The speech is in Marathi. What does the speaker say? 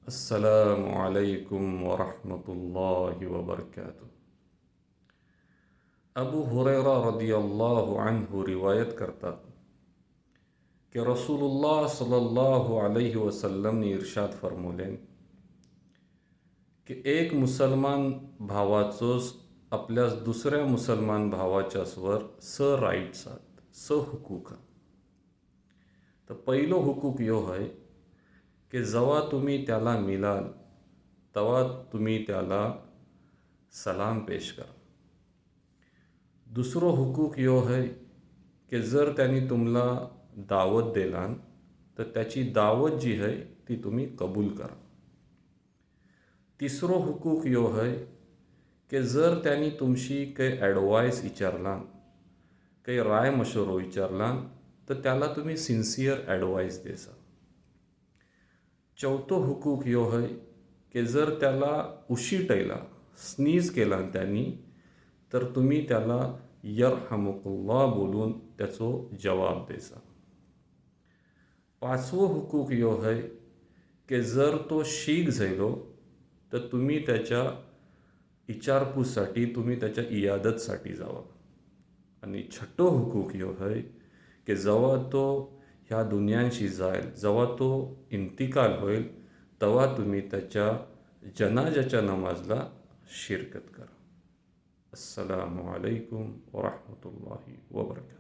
अस्सलामु अलैकुम वरहमतुल्लाहि वबरकातुह। अबू हुरैरा रदियल्लाहु अन्हु रिवायत करतात की रसूलुल्लाह सल्लल्लाहु अलैहि वसल्लमने इर्शाद फरमवलेन की एक मुसलमान भावाचो आपल्या दुसऱ्या मुसलमान भावाच्या स्वर स राईट्स आहात, स हुकूक आहात. तर पहिलो हुकूक ह्यो है की जेव्हा तुम्ही त्याला मिलाल तेव्हा तुम्ही त्याला सलाम पेश करा. दुसरो हुकूक ह्यो है की जर त्यांनी तुम्हाला दावत दिलान तर त्याची दावत जी है ती तुम्ही कबूल करा. तिसरो हुकूक ह्यो है की जर त्यांनी तुमशी काही ॲडवाईस विचारलान, काही राय मशवरो विचारलान तर त्याला तुम्ही सिन्सियर ॲडवाईस देसा. चौथो हुकूक ह्यो है की जर त्याला उशीट आयला, स्नीज केला त्यांनी, तर तुम्ही त्याला यरहमुकुल्लाह बोलून त्याचो जवाब देसा. पाचवो हुकूक ह्यो है की जर तो शीक झालो तर तुम्ही त्याच्या विचारपूससाठी, तुम्ही त्याच्या इयादतसाठी जावा. आणि छठो हुकूक ह्यो है की जेव्हा तो ह्या दुनियांशी जाईल, जेव्हा तो इंतिकाल होईल, तेव्हा तुम्ही त्याच्या जनाजाच्या नमाजला शिरकत करा. अस्सलामु अलैकुम वरहमतुल्लाहि वबरकातुह.